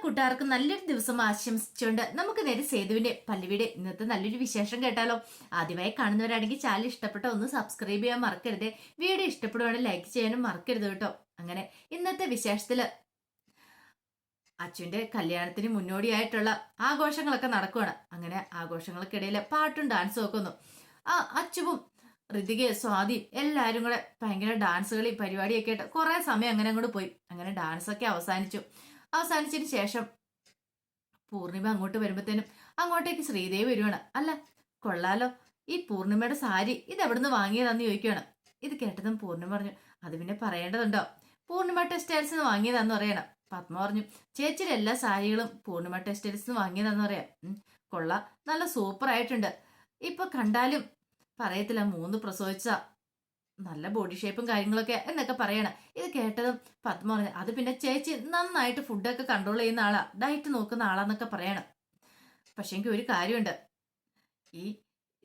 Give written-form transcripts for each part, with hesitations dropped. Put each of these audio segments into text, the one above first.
കൂട്ടുകാർക്കും നല്ലൊരു ദിവസം ആശംസിച്ചുകൊണ്ട് നമുക്ക് നേരെ സേതുവിന്റെ പല്ലവിയുടെ ഇന്നത്തെ നല്ലൊരു വിശേഷം കേട്ടാലോ. ആദ്യമായി കാണുന്നവരാണെങ്കിൽ ചാനൽ ഇഷ്ടപ്പെട്ട ഒന്ന് സബ്സ്ക്രൈബ് ചെയ്യാൻ മറക്കരുത്. വീഡിയോ ഇഷ്ടപ്പെടുവാണെങ്കിൽ ലൈക്ക് ചെയ്യാനും മറക്കരുത് കേട്ടോ. അങ്ങനെ ഇന്നത്തെ വിശേഷത്തില് അച്ഛന്റെ കല്യാണത്തിന് മുന്നോടിയായിട്ടുള്ള ആഘോഷങ്ങളൊക്കെ നടക്കുവാണ്. അങ്ങനെ ആഘോഷങ്ങൾക്കിടയിൽ പാട്ടും ഡാൻസും ഒക്കെ ഒന്നും അച്ചുവും ഋതിക സ്വാതി എല്ലാരും കൂടെ ഭയങ്കര ഡാൻസുകളി പരിപാടിയൊക്കെ ആയിട്ട് കുറെ സമയം അങ്ങനെ അങ്ങോട്ട് പോയി. അങ്ങനെ ഡാൻസൊക്കെ അവസാനിച്ചതിന് ശേഷം പൂർണിമ അങ്ങോട്ട് വരുമ്പോഴത്തേനും അങ്ങോട്ടേക്ക് ശ്രീദേവി വരുവാണ്. അല്ല കൊള്ളാലോ, ഈ പൂർണിമയുടെ സാരി ഇത് എവിടുന്ന് വാങ്ങിയതാന്ന് ചോദിക്കുകയാണ്. ഇത് കേട്ടതും പൂർണിമ പറഞ്ഞു, അത് പിന്നെ പറയേണ്ടതുണ്ടോ, പൂർണിമ ടെക്സ്റ്റൈൽസ് നിന്ന് വാങ്ങിയതാന്ന് പറയണം. പത്മ പറഞ്ഞു, ചേച്ചിയുടെ എല്ലാ സാരികളും പൂർണിമ ടെക്സ്റ്റൈൽസ് നിന്ന് വാങ്ങിയതാന്ന് പറയാം. കൊള്ളാം, നല്ല സൂപ്പർ ആയിട്ടുണ്ട്. ഇപ്പൊ കണ്ടാലും പറയത്തില്ല 3 പ്രസവിച്ച നല്ല ബോഡി ഷേപ്പും കാര്യങ്ങളൊക്കെ എന്നൊക്കെ പറയണം. ഇത് കേട്ടതും പത്മ പറഞ്ഞു, അത് പിന്നെ ചേച്ചി നന്നായിട്ട് ഫുഡൊക്കെ കൺട്രോൾ ചെയ്യുന്ന ആളാ, ഡയറ്റ് നോക്കുന്ന ആളാന്നൊക്കെ പറയണം. പക്ഷെ എനിക്ക് ഒരു കാര്യമുണ്ട്, ഈ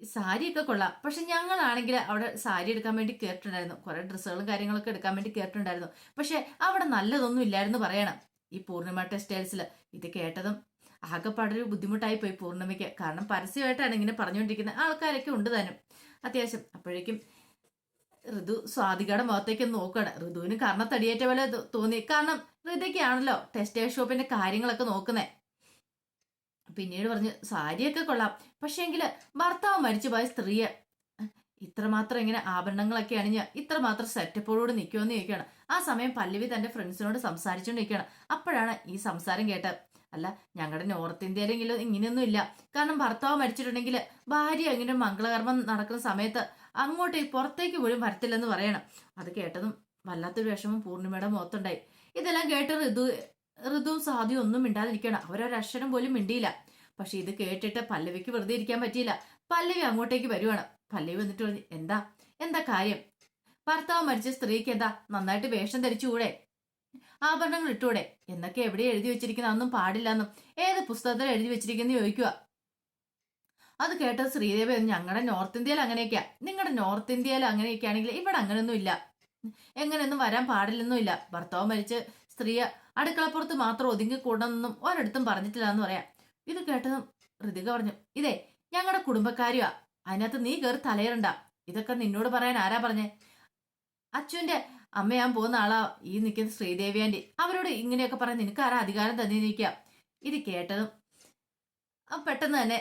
സാരിയൊക്കെ കൊള്ളാം, പക്ഷെ ഞങ്ങളാണെങ്കിൽ അവിടെ സാരി എടുക്കാൻ വേണ്ടി കേട്ടിട്ടുണ്ടായിരുന്നു, കുറെ ഡ്രസ്സുകളും കാര്യങ്ങളൊക്കെ എടുക്കാൻ വേണ്ടി കേട്ടിട്ടുണ്ടായിരുന്നു. പക്ഷെ അവിടെ നല്ലതൊന്നും ഇല്ലായിരുന്നു പറയണം ഈ പൂർണിമ ടെക്സ്റ്റൈൽസിൽ. ഇത് കേട്ടതും ആകെപ്പാടൊരു ബുദ്ധിമുട്ടായി പോയി പൂർണിമയ്ക്ക്. കാരണം പരസ്യമായിട്ടാണ് ഇങ്ങനെ പറഞ്ഞുകൊണ്ടിരിക്കുന്ന ആൾക്കാരൊക്കെ ഉണ്ട് താനും അത്യാവശ്യം. അപ്പോഴേക്കും ഋതു സ്വാതികയുടെ മുഖത്തേക്ക് നോക്കുകയാണ്. ഋതുവിന് കർണത്തടിയേറ്റ പോലെ തോന്നി. കാരണം ഋതയ്ക്കാണല്ലോ ടെക്സ്റ്റൈൽ ഷോപ്പിന്റെ കാര്യങ്ങളൊക്കെ നോക്കുന്നേ. പിന്നീട് പറഞ്ഞു, സാരിയൊക്കെ കൊള്ളാം, പക്ഷേങ്കില് ഭർത്താവ് മരിച്ചുപോയ സ്ത്രീയെ ഇത്രമാത്രം ഇങ്ങനെ ആഭരണങ്ങളൊക്കെ അണിഞ്ഞ് ഇത്രമാത്രം സെറ്റപ്പോടുകൂടി നിൽക്കുമെന്ന് ചോദിക്കുകയാണ്. ആ സമയം പല്ലവി തന്റെ ഫ്രണ്ട്സിനോട് സംസാരിച്ചുകൊണ്ടിരിക്കുകയാണ്. അപ്പോഴാണ് ഈ സംസാരം കേട്ടത്. അല്ല, ഞങ്ങളുടെ നോർത്ത് ഇന്ത്യയിലെങ്കിലും ഇങ്ങനെയൊന്നും ഇല്ല. കാരണം ഭർത്താവ് മരിച്ചിട്ടുണ്ടെങ്കിൽ ഭാര്യ ഇങ്ങനെ മംഗളകർമ്മം നടക്കുന്ന സമയത്ത് അങ്ങോട്ട് പുറത്തേക്ക് പോലും വരത്തില്ലെന്ന് പറയണം. അത് കേട്ടതും വല്ലാത്തൊരു വിഷമം പൂർണിമയുടെ മുഖത്തുണ്ടായി. ഇതെല്ലാം കേട്ട് ഋതുവും സാധ്യവും ഒന്നും മിണ്ടാതിരിക്കണം. അവരൊരക്ഷരം പോലും മിണ്ടിയില്ല. പക്ഷെ ഇത് കേട്ടിട്ട് പല്ലവിക്ക് വെറുതെ ഇരിക്കാൻ പറ്റിയില്ല. പല്ലവി അങ്ങോട്ടേക്ക് വരുവാണ്. പല്ലവി വന്നിട്ട് പറഞ്ഞു, എന്താ കാര്യം, ഭർത്താവ് മരിച്ച സ്ത്രീക്ക് എന്താ നന്നായിട്ട് വേഷം ധരിച്ചുകൂടെ, ആഭരണങ്ങൾ ഇട്ടൂടെ എന്നൊക്കെ എവിടെ എഴുതി വെച്ചിരിക്കുന്ന, അതൊന്നും പാടില്ലെന്നും ഏത് പുസ്തകത്തിൽ എഴുതി വെച്ചിരിക്കുന്ന ചോദിക്കുക. അത് കേട്ടത് ശ്രീദേവി, ഞങ്ങളുടെ നോർത്ത് ഇന്ത്യയിൽ അങ്ങനെയൊക്കെയാ, നിങ്ങളുടെ നോർത്ത് ഇന്ത്യയിൽ അങ്ങനെയൊക്കെ ആണെങ്കിൽ ഇവിടെ അങ്ങനെയൊന്നും ഇല്ല, എങ്ങനെയൊന്നും വരാൻ പാടില്ലെന്നും ഇല്ല. ഭർത്താവ് മരിച്ച് സ്ത്രീയെ അടുക്കളപ്പുറത്ത് മാത്രം ഒതുങ്ങി കൂടണമെന്നും ഒരിടത്തും പറഞ്ഞിട്ടില്ല എന്ന് പറയാം. ഇത് കേട്ടതും ഋതിക പറഞ്ഞു, ഇതേ ഞങ്ങളുടെ കുടുംബക്കാരിയാ, അതിനകത്ത് നീ കയറി തലയറണ്ട. ഇതൊക്കെ നിന്നോട് പറയാൻ ആരാ പറഞ്ഞേ? അച്ഛൻ്റെ അമ്മയാൻ പോകുന്ന ആളാ ഈ നിൽക്കുന്ന ശ്രീദേവി ആന്റി. അവരോട് ഇങ്ങനെയൊക്കെ പറയാൻ നിനക്ക് ആരാ അധികാരം തന്നെ നിൽക്കുക? ഇത് കേട്ടതും പെട്ടെന്ന് തന്നെ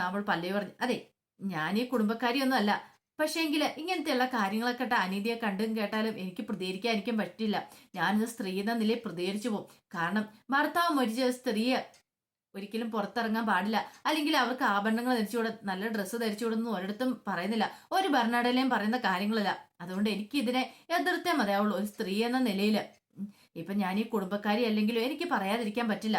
അവൾ പല്ലവി പറഞ്ഞു, അതെ ഞാൻ ഈ കുടുംബക്കാരിയൊന്നും അല്ല, പക്ഷേങ്കില് ഇങ്ങനത്തെയുള്ള കാര്യങ്ങളൊക്കെ അനീതിയെ കണ്ടും കേട്ടാലും എനിക്ക് പ്രതികരിക്കാതിരിക്കാൻ പറ്റില്ല. ഞാനിത് സ്ത്രീ എന്ന നിലയിൽ പ്രതികരിച്ചു പോകും. കാരണം ഭർത്താവ് മരിച്ച സ്ത്രീയെ ഒരിക്കലും പുറത്തിറങ്ങാൻ പാടില്ല, അല്ലെങ്കിൽ അവർക്ക് ആഭരണങ്ങൾ ധരിച്ചുകൂടെ, നല്ല ഡ്രസ്സ് ധരിച്ചുകൂടെന്നും ഒരിടത്തും പറയുന്നില്ല, ഒരു ഭരണഘടനയും പറയുന്ന കാര്യങ്ങളല്ല. അതുകൊണ്ട് എനിക്ക് ഇതിനെ എതിർത്തേ മതിയാവുള്ളൂ ഒരു സ്ത്രീ എന്ന നിലയിൽ. ഇപ്പൊ ഞാൻ ഈ കുടുംബക്കാരി അല്ലെങ്കിലും എനിക്ക് പറയാതിരിക്കാൻ പറ്റില്ല.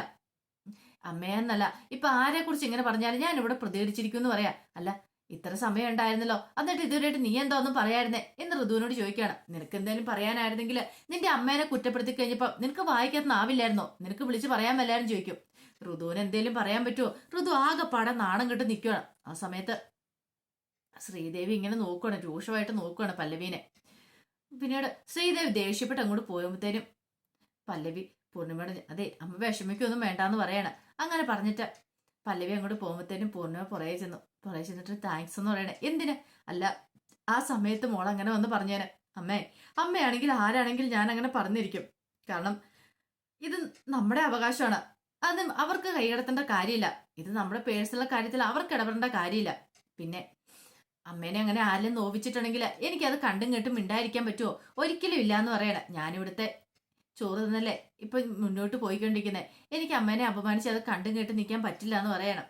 അമ്മയെന്നല്ല, ഇപ്പൊ ആരെ കുറിച്ച് ഇങ്ങനെ പറഞ്ഞാലും ഞാൻ ഇവിടെ പ്രതികരിച്ചിരിക്കും എന്ന് പറയാ. അല്ല, ഇത്ര സമയം ഉണ്ടായിരുന്നല്ലോ, എന്നിട്ട് ഇതുവരെയായിട്ട് നീ എന്താ ഒന്നും പറയായിരുന്നേ എന്ന് ഋതുവിനോട് ചോദിക്കുകയാണ്. നിനക്ക് എന്തായാലും പറയാനായിരുന്നെങ്കിൽ നിന്റെ അമ്മേനെ കുറ്റപ്പെടുത്തി കഴിഞ്ഞപ്പോ നിനക്ക് വായിക്കാത്തനാവില്ലായിരുന്നോ, നിനക്ക് വിളിച്ച് പറയാൻ വല്ലാരും ചോദിക്കും. ഋതുവിന് എന്തേലും പറയാൻ പറ്റുമോ? ഋതു ആകെപ്പാടെ നാണം കെട്ട് നിൽക്കുകയാണ്. ആ സമയത്ത് ശ്രീദേവി ഇങ്ങനെ നോക്കുകയാണ്, രൂക്ഷമായിട്ട് നോക്കുകയാണ് പല്ലവീനെ. പിന്നീട് ശ്രീദേവി ദേഷ്യപ്പെട്ട് അങ്ങോട്ട് പോയപ്പോഴത്തേനും പല്ലവി പൂർണിമയോട്, അതെ അമ്മ വിഷമിക്കൊന്നും വേണ്ടാന്ന് പറയാണ്. അങ്ങനെ പറഞ്ഞിട്ട് പല്ലവി അങ്ങോട്ട് പോകുമ്പോഴത്തേനും പൂർണിമ പുറകെ ചെന്നിട്ട് താങ്ക്സ് എന്ന് പറയണേ. എന്തിന്? അല്ല, ആ സമയത്ത് മോൾ അങ്ങനെ വന്ന് പറഞ്ഞേനെ. അമ്മയാണെങ്കിൽ ആരാണെങ്കിൽ ഞാൻ അങ്ങനെ പറഞ്ഞിരിക്കും. കാരണം ഇത് നമ്മുടെ അവകാശമാണ്, അത് അവർക്ക് കൈകടത്തേണ്ട കാര്യമില്ല. ഇത് നമ്മുടെ പേഴ്സണൽ കാര്യത്തിൽ അവർക്ക് ഇടപെടേണ്ട കാര്യമില്ല. പിന്നെ അമ്മേനെ അങ്ങനെ ആരെങ്കിലും നോവിച്ചിട്ടുണ്ടെങ്കിൽ എനിക്കത് കണ്ടും കേട്ടും മിണ്ടായിരിക്കാൻ പറ്റുമോ? ഒരിക്കലും ഇല്ല എന്ന് പറയണേ. ഞാനിവിടുത്തെ ചോറ് തന്നല്ലേ ഇപ്പൊ മുന്നോട്ട് പോയിക്കൊണ്ടിരിക്കുന്നത്, എനിക്ക് അമ്മേനെ അപമാനിച്ച് അത് കണ്ടും കേട്ട് നിൽക്കാൻ പറ്റില്ല എന്ന് പറയണം.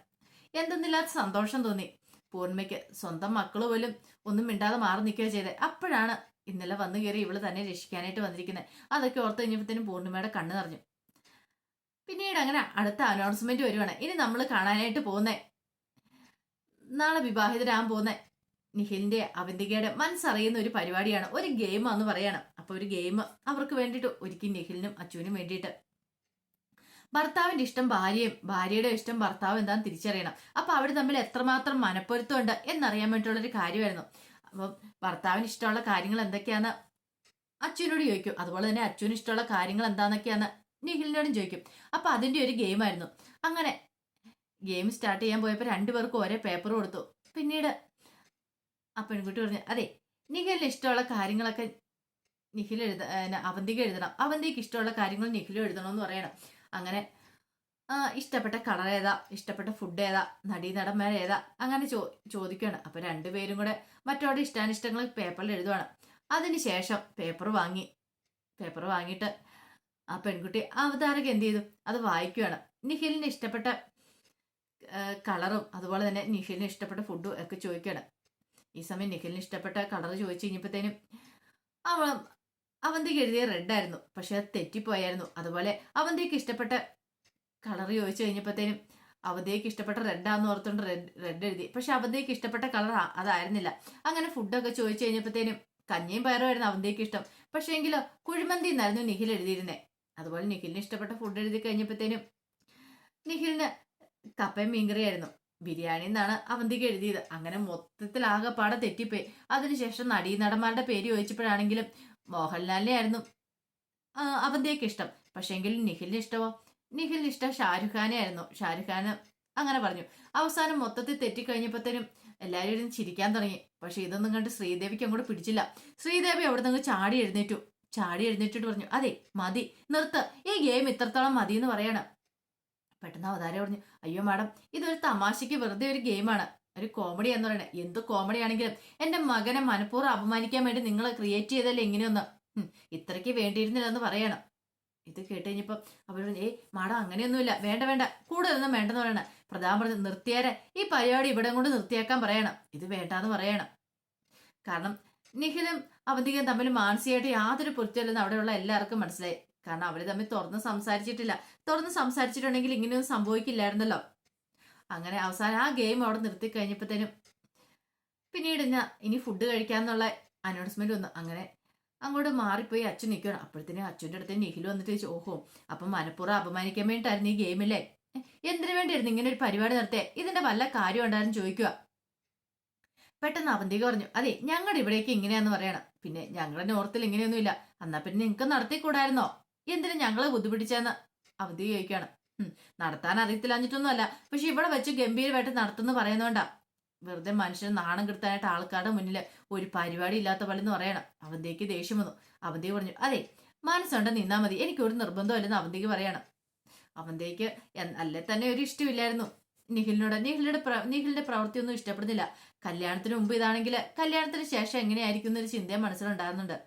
എന്തെന്നില്ലാത്ത സന്തോഷം തോന്നി പൂർണിമയ്ക്ക്. സ്വന്തം മക്കള് പോലും ഒന്നും മിണ്ടാതെ മാറി നിൽക്കുകയോ ചെയ്തേ. അപ്പോഴാണ് ഇന്നലെ വന്നു കയറി ഇവള് തന്നെ രക്ഷിക്കാനായിട്ട് വന്നിരിക്കുന്നത്. അതൊക്കെ ഓർത്ത് കഴിഞ്ഞപ്പോഴത്തേനും പൂർണിമയുടെ കണ്ണ് നിറഞ്ഞു. പിന്നീട് അങ്ങനെ അടുത്ത അനൗൺസ്മെന്റ് വരുവാണ്. ഇനി നമ്മൾ കാണാനായിട്ട് പോകുന്നേ, നാളെ വിവാഹിതരാകാൻ പോകുന്നേ നിഖിലിന്റെ അവന്തികയുടെ മനസ്സറിയുന്ന ഒരു പരിപാടിയാണ്, ഒരു ഗെയിമാന്ന് പറയണം. അപ്പൊ ഒരു ഗെയിം അവർക്ക് വേണ്ടിയിട്ട് ഒരുക്കി നിഖിലിനും അച്ചുവിനും വേണ്ടിയിട്ട്. ഭർത്താവിന്റെ ഇഷ്ടം ഭാര്യയും ഭാര്യയുടെ ഇഷ്ടം ഭർത്താവും എന്താന്ന് തിരിച്ചറിയണം. അപ്പൊ അവർ തമ്മിൽ എത്രമാത്രം മനപ്പൊരുത്തമുണ്ട് എന്നറിയാൻ വേണ്ടിയിട്ടുള്ളൊരു കാര്യമായിരുന്നു. അപ്പം ഭർത്താവിന് ഇഷ്ടമുള്ള കാര്യങ്ങൾ എന്തൊക്കെയാന്ന് അച്ഛനോട് ചോദിക്കും. അതുപോലെ തന്നെ അച്ഛന് ഇഷ്ടമുള്ള കാര്യങ്ങൾ എന്താന്നൊക്കെയാന്ന് നിഖിലിനോടും ചോദിക്കും. അപ്പൊ അതിന്റെ ഒരു ഗെയിമായിരുന്നു. അങ്ങനെ ഗെയിം സ്റ്റാർട്ട് ചെയ്യാൻ പോയപ്പോൾ രണ്ടുപേർക്കും ഒരേ പേപ്പർ കൊടുത്തു. പിന്നീട് ആ പെൺകുട്ടി പറഞ്ഞു, അതെ നിഖിലിന് ഇഷ്ടമുള്ള കാര്യങ്ങളൊക്കെ നിഖിൽ അവന്തിക എഴുതണം, അവന്തിക്ക് ഇഷ്ടമുള്ള കാര്യങ്ങൾ നിഖിലും എഴുതണമെന്ന് പറയണം. അങ്ങനെ ഇഷ്ടപ്പെട്ട കളർ ഏതാ, ഇഷ്ടപ്പെട്ട ഫുഡ് ഏതാ, നടീനടന്മാർ ഏതാ, അങ്ങനെ ചോദിക്കുകയാണ്. അപ്പൊ രണ്ടുപേരും കൂടെ മറ്റോടെ ഇഷ്ടാനിഷ്ടങ്ങൾ പേപ്പറിൽ എഴുതുവാണ്. അതിനുശേഷം പേപ്പർ വാങ്ങിയിട്ട് ആ പെൺകുട്ടി അവതാരക എന്ത് ചെയ്തു, അത് വായിക്കുകയാണ്. നിഖിലിന് ഇഷ്ടപ്പെട്ട കളറും അതുപോലെ തന്നെ നിഖിലിന് ഇഷ്ടപ്പെട്ട ഫുഡും ഒക്കെ ചോദിക്കുകയാണ്. ഈ സമയം നിഖിലിന് ഇഷ്ടപ്പെട്ട കളർ ചോദിച്ചു കഴിഞ്ഞപ്പോഴത്തേനും അവന്തിക്ക് എഴുതിയ റെഡ് ആയിരുന്നു, പക്ഷെ അത് തെറ്റിപ്പോയായിരുന്നു. അതുപോലെ അവന്തിക്ക് ഇഷ്ടപ്പെട്ട കളർ ചോദിച്ചു കഴിഞ്ഞപ്പോഴത്തേനും അവന്തിക്ക് ഇഷ്ടപ്പെട്ട റെഡാന്ന് ഓർത്തുകൊണ്ട് റെഡ് എഴുതി, പക്ഷെ അവന്തിക്ക് ഇഷ്ടപ്പെട്ട കളർ അതായിരുന്നില്ല. അങ്ങനെ ഫുഡൊക്കെ ചോദിച്ചു കഴിഞ്ഞപ്പോഴത്തേനും കഞ്ഞിയും പയറുമായിരുന്നു അവന്തിക്ക് ഇഷ്ടം, പക്ഷേ എങ്കിലോ കുഴിമന്തി എന്നായിരുന്നു നിഖിൽ എഴുതിയിരുന്നേ. അതുപോലെ നിഖിലിന് ഇഷ്ടപ്പെട്ട ഫുഡ് എഴുതി കഴിഞ്ഞപ്പോഴത്തേനും നിഖിലിന് കപ്പയും മീൻകറിയായിരുന്നു, ബിരിയാണി എന്നാണ് അവന്തിക്ക് എഴുതിയത്. അങ്ങനെ മൊത്തത്തിൽ ആകെപ്പാടെ തെറ്റിപ്പോയി. അതിനുശേഷം നടീനടന്മാരുടെ പേര് ചോദിച്ചപ്പോഴാണെങ്കിലും മോഹൻലാലിനെ ആയിരുന്നു അവന്തിക്ക് ഇഷ്ടം, പക്ഷേ എങ്കിലും നിഖിലിന് ഇഷ്ടം ഷാരൂഖ് ഖാനെ ആയിരുന്നു. ഷാരൂഖ് ഖാന് അങ്ങനെ പറഞ്ഞു. അവസാനം മൊത്തത്തിൽ തെറ്റിക്കഴിഞ്ഞപ്പോഴത്തേനും എല്ലാവരും ഇരുന്ന് ചിരിക്കാൻ തുടങ്ങി. പക്ഷെ ഇതൊന്നും കണ്ട് ശ്രീദേവിക്ക് അങ്ങോട്ട് പിടിച്ചില്ല. ശ്രീദേവി അവിടെ നിന്ന് ചാടി എഴുന്നേറ്റിട്ട് പറഞ്ഞു, അതെ മതി, നിർത്ത്, ഈ ഗെയിം ഇത്രത്തോളം മതി എന്ന് പറയണം. പെട്ടെന്ന് അവതാരം പറഞ്ഞു, അയ്യോ മാഡം, ഇതൊരു തമാശയ്ക്ക് വെറുതെ ഒരു ഗെയിമാണ്, ഒരു കോമഡി എന്ന് പറയണേ. എന്ത് കോമഡി ആണെങ്കിലും എന്റെ മകനെ മനഃപൂർവ്വം അപമാനിക്കാൻ വേണ്ടി നിങ്ങൾ ക്രിയേറ്റ് ചെയ്തല്ലേ ഇങ്ങനെയൊന്ന്, ഇത്രയ്ക്ക് വേണ്ടിയിരുന്നില്ലെന്ന് പറയണം. ഇത് കേട്ട് കഴിഞ്ഞപ്പോ അവർ പറഞ്ഞു, മാഡം അങ്ങനെയൊന്നുമില്ല, വേണ്ട കൂടുതലൊന്നും വേണ്ടെന്ന് പറയണം. പ്രധാനം പറഞ്ഞു, നിർത്തിയാരെ ഈ പരിപാടി ഇവിടെ കൊണ്ട് നിർത്തിയാക്കാൻ പറയണം, ഇത് വേണ്ടാന്ന് പറയണം. കാരണം നിഖിലും അവന്തികയും തമ്മിൽ മാനസികമായിട്ട് യാതൊരു പൊരുത്തമില്ലെന്ന് അവിടെയുള്ള എല്ലാവർക്കും മനസ്സിലായി. കാരണം അവര് തമ്മിൽ തുറന്ന് സംസാരിച്ചിട്ടുണ്ടെങ്കിൽ ഇങ്ങനെയൊന്നും സംഭവിക്കില്ലായിരുന്നല്ലോ. അങ്ങനെ അവസാനം ആ ഗെയിം അവിടെ നിർത്തി കഴിഞ്ഞപ്പോഴത്തേനും പിന്നീട് ഇനി ഫുഡ് കഴിക്കാന്നുള്ള അനൗൺസ്മെന്റ് വന്നു. അങ്ങനെ അങ്ങോട്ട് മാറിപ്പോയി അച്ഛൻ നിൽക്കണം. അപ്പോഴത്തേനും അച്ഛൻ്റെ അടുത്ത് നിഖിൽ വന്നിട്ട് ചോദിച്ചു, ഓഹോ അപ്പം മനഃപൂർവ്വം അപമാനിക്കാൻ വേണ്ടിയിട്ടായിരുന്നു ഈ ഗെയിമില്ലേ, എന്തിനു വേണ്ടിയായിരുന്നു ഇങ്ങനെ ഒരു പരിപാടി നടത്തിയേ, ഇതിന്റെ വല്ല കാര്യം ഉണ്ടായിരുന്നു ചോദിക്കുക. പെട്ടെന്ന് അവന്തിക പറഞ്ഞു, അതെ ഞങ്ങളുടെ ഇവിടേക്ക് ഇങ്ങനെയാന്ന് പറയണം, പിന്നെ ഞങ്ങളുടെ നോർത്തിൽ ഇങ്ങനെയൊന്നുമില്ല, എന്നാ പിന്നെ നിങ്ങൾക്ക് നടത്തിക്കൂടായിരുന്നോ, എന്തിനു ഞങ്ങളെ ബുദ്ധിപിടിച്ചെന്ന് അവന്തിക ചോദിക്കുകയാണ്. നടത്താൻ അറിയത്തില്ലാഞ്ഞിട്ടൊന്നും അല്ല, പക്ഷെ ഇവിടെ വെച്ച് ഗംഭീരമായിട്ട് നടത്തുന്നു പറയുന്നോണ്ടാ, വെറുതെ മനുഷ്യന് നാണം കിട്ടാനായിട്ട് ആൾക്കാരുടെ മുന്നിൽ ഒരു പരിപാടി ഇല്ലാത്ത പോലെ എന്ന് പറയണം. അവന്തിക്ക് ദേഷ്യം വന്നു. അവന്തിക പറഞ്ഞു, അതെ മനസ്സുണ്ട് നിന്നാ മതി, എനിക്കൊരു നിർബന്ധമില്ലെന്ന് അവന്തിക പറയണം. അവന്തിക്ക് അല്ലേ തന്നെ ഒരു ഇഷ്ടമില്ലായിരുന്നു നിഖിലിന്റെ പ്രവൃത്തിയൊന്നും ഇഷ്ടപ്പെടുന്നില്ല. കല്യാണത്തിന് മുമ്പ് ഇതാണെങ്കിൽ കല്യാണത്തിന് ശേഷം എങ്ങനെയായിരിക്കും എന്നൊരു ചിന്തയും മനസ്സിലുണ്ടാകുന്നുണ്ട്.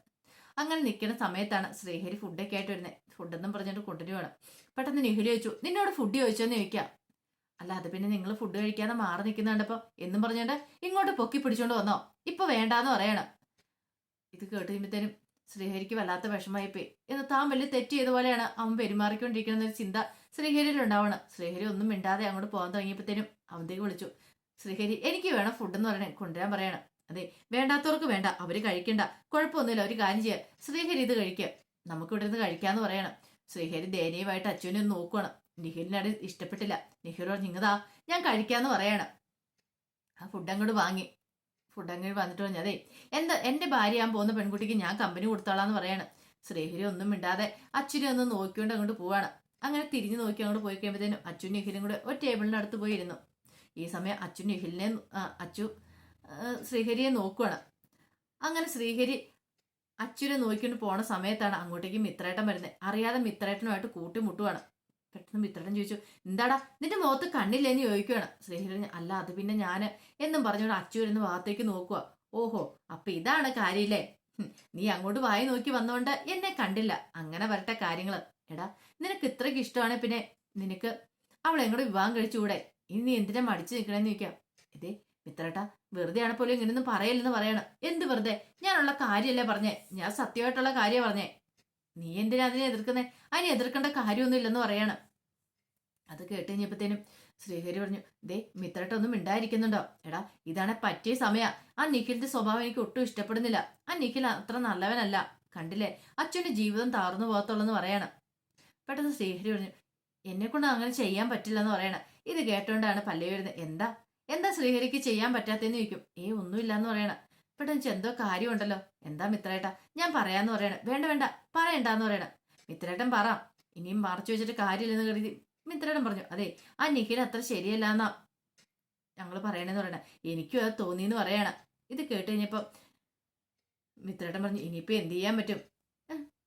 അങ്ങനെ നിൽക്കുന്ന സമയത്താണ് ശ്രീഹരി ഫുഡൊക്കെ ആയിട്ട് വരുന്നത്. ഫുഡെന്നും പറഞ്ഞിട്ട് കൊണ്ടുവരുവാണ്. പെട്ടെന്ന് നിഖിൽ ചോദിച്ചു, നിന്നോട് ഫുഡ് ചോദിച്ചോന്ന് ചോദിക്കാം. അല്ല അത് പിന്നെ നിങ്ങൾ ഫുഡ് കഴിക്കാതെ മാറി നിൽക്കുന്നുണ്ടപ്പോ എന്നും പറഞ്ഞോണ്ട് ഇങ്ങോട്ട് പൊക്കി പിടിച്ചോണ്ട് വന്നോ, ഇപ്പൊ വേണ്ടാന്ന് പറയണം. ഇത് കേട്ട് കഴിയുമ്പത്തേനും ശ്രീഹരിക്ക് വല്ലാത്ത വിഷമായിപ്പോയി. എന്ന് താൻ വലിയ തെറ്റ് ചെയ്ത പോലെയാണ് അവൻ പെരുമാറിക്കൊണ്ടിരിക്കണമെന്നൊരു ചിന്ത ശ്രീഹരിയിൽ ഉണ്ടാവണം. ശ്രീഹരി ഒന്നും മിണ്ടാതെ അങ്ങോട്ട് പോകാൻ തുടങ്ങിയപ്പോഴത്തേനും അവന്തേക്ക് വിളിച്ചു, ശ്രീഹരി എനിക്ക് വേണം ഫുഡ് എന്ന് പറയണേ, കൊണ്ടുവരാൻ പറയണം. അതെ വേണ്ടാത്തവർക്ക് വേണ്ട, അവര് കഴിക്കണ്ട, കുഴപ്പമൊന്നുമില്ല, ഒരു കാര്യം ചെയ്യുക, ശ്രീഹരി ഇത് കഴിക്കുക, നമുക്ക് ഇവിടെ നിന്ന് കഴിക്കാന്ന് പറയണം. ശ്രീഹരി ദയനീയമായിട്ട് അച്ഛനെ ഒന്ന് നോക്കണം. നിഖിലിനത് ഇഷ്ടപ്പെട്ടില്ല. നിഖിൽ പറഞ്ഞു, ഇങ്ങതാ ഞാൻ കഴിക്കാന്ന് പറയണം. ആ ഫുഡ് അങ്ങോട്ട് വന്നിട്ട് പറഞ്ഞു, അതെ എന്റെ ഭാര്യ ഞാൻ പോകുന്ന പെൺകുട്ടിക്ക് ഞാൻ കമ്പനി കൊടുത്തോളാന്ന് പറയാണ്. ശ്രീഹരി ഒന്നും മിണ്ടാതെ അച്ഛനെ ഒന്ന് നോക്കിക്കൊണ്ട് അങ്ങോട്ട് പോവാണ്. അങ്ങനെ തിരിഞ്ഞു നോക്കി അങ്ങോട്ട് പോയി കഴിയുമ്പോഴത്തേനും അച്ഛനും നിഖിലും കൂടെ ഒരു ടേബിളിന്റെ അടുത്ത് പോയിരുന്നു. ഈ സമയം അച്ചു ശ്രീഹരിയെ നോക്കുവാണ്. അങ്ങനെ ശ്രീഹരി അച്ഛനെ നോക്കിക്കൊണ്ട് പോണ സമയത്താണ് അങ്ങോട്ടേക്ക് മിത്രേട്ടൻ വരുന്നത്. അറിയാതെ മിത്രേട്ടനുമായിട്ട് കൂട്ടിമുട്ടുവാണ്. പെട്ടെന്ന് മിത്രേട്ടൻ ചോദിച്ചു, എന്താടാ നിന്റെ മുഖത്ത് കണ്ണില്ലെന്ന് ചോദിക്കുവാണ്. ശ്രീഹരി അല്ല അത് പിന്നെ ഞാന് എന്നും പറഞ്ഞോണ്ട് അച്ചു വരുന്ന ഭാഗത്തേക്ക് നോക്കുക. ഓഹോ അപ്പൊ ഇതാണ് കാര്യമില്ലേ, നീ അങ്ങോട്ട് വായി നോക്കി വന്നോണ്ട് എന്നെ കണ്ടില്ല, അങ്ങനെ വരട്ടെ കാര്യങ്ങള്. എടാ നിനക്ക് ഇത്രയ്ക്ക് ഇഷ്ടമാണ് പിന്നെ നിനക്ക് അവളെ എങ്ങോട്ട് വിവാഹം കഴിച്ചുകൂടെ, ഇനി നീ എന്തിനാ മടിച്ചു നിൽക്കണേന്ന് ചോദിക്കാം. ഇതേ മിത്രേട്ടാ വെറുതെ പോലും ഇങ്ങനെയൊന്നും പറയല്ലെന്ന് പറയണം. എന്ത് വെറുതെ, ഞാനുള്ള കാര്യമല്ലേ പറഞ്ഞേ, ഞാൻ സത്യമായിട്ടുള്ള കാര്യം പറഞ്ഞേ, നീ എന്തിനാ അതിനെ എതിർക്കുന്നേ, അതിനെ എതിർക്കേണ്ട കാര്യമൊന്നും ഇല്ലെന്ന് പറയാണ്. അത് കേട്ട് കഴിഞ്ഞപ്പോഴത്തേനും ശ്രീഹരി പറഞ്ഞു, ദേ മിത്രേട്ട ഒന്നും മിണ്ടായിരിക്കുന്നുണ്ടോ, എടാ ഇതാണ് പറ്റിയ സമയ, ആ നിഖിലിന്റെ സ്വഭാവം എനിക്ക് ഒട്ടും ഇഷ്ടപ്പെടുന്നില്ല, ആ നിഖിൽ അത്ര നല്ലവനല്ല, കണ്ടില്ലേ അച്ഛന്റെ ജീവിതം താർന്നു പോകത്തുള്ളെന്ന് പറയാണ്. പെട്ടെന്ന് ശ്രീഹരി പറഞ്ഞു, എന്നെ കൊണ്ട് അങ്ങനെ ചെയ്യാൻ പറ്റില്ലെന്ന് പറയണം. ഇത് കേട്ടോണ്ടാണ് പല്ലവി വരുന്നത്. എന്താ ശ്രീഹരിക്ക് ചെയ്യാൻ പറ്റാത്തെന്ന് ചോദിക്കും. ഒന്നുമില്ല എന്ന് പറയണം. പെട്ടെന്ന് എന്തോ കാര്യമുണ്ടല്ലോ, എന്താ മിത്രേട്ട, ഞാൻ പറയാന്ന് പറയണം. വേണ്ട പറയണ്ടെന്ന് പറയണം. മിത്രേട്ടൻ പറ, ഇനിയും മറച്ചു വെച്ചിട്ട് കാര്യമില്ലെന്ന് കരുതി മിത്രേടൻ പറഞ്ഞു. അതെ, ആ നിഖിൽ അത്ര ശരിയല്ല എന്നാ ഞങ്ങൾ പറയണെന്ന് പറയണ. എനിക്കും അത് തോന്നിയെന്ന് പറയണം. ഇത് കേട്ട് കഴിഞ്ഞപ്പോ മിത്രേടൻ പറഞ്ഞു, ഇനിയിപ്പോ എന്ത് ചെയ്യാൻ പറ്റും?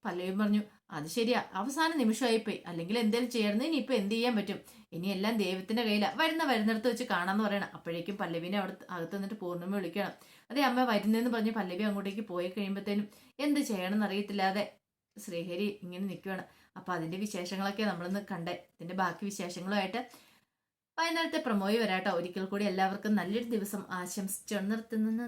പല്ലവിയും പറഞ്ഞു, അത് ശരിയാ, അവസാന നിമിഷമായിപ്പോയി, അല്ലെങ്കിൽ എന്തേലും ചെയ്യണമെന്ന്. ഇനിയിപ്പോ എന്ത് ചെയ്യാൻ പറ്റും? ഇനി എല്ലാം ദൈവത്തിന്റെ കയ്യിലാ. വരുന്നിടത്ത് വെച്ച് കാണാന്ന് പറയണം. അപ്പോഴേക്കും പല്ലവിനെ അവിടെ അകത്ത് നിന്നിട്ട് പൂർണ്ണിമ വിളിക്കണം. അതെ അമ്മ വരുന്നതെന്ന് പറഞ്ഞ് പല്ലവി അങ്ങോട്ടേക്ക് പോയി കഴിയുമ്പോഴത്തേനും എന്ത് ചെയ്യണമെന്ന് അറിയത്തില്ലാതെ ശ്രീഹരി ഇങ്ങനെ നിൽക്കുകയാണ്. അപ്പൊ അതിന്റെ വിശേഷങ്ങളൊക്കെ നമ്മളൊന്ന് കണ്ടേ. ഇതിന്റെ ബാക്കി വിശേഷങ്ങളുമായിട്ട് വൈകുന്നേരത്തെ പ്രമോയി വരാട്ടോ. ഒരിക്കൽ കൂടി എല്ലാവർക്കും നല്ലൊരു ദിവസം ആശംസിച്ചു നിർത്തുന്നു.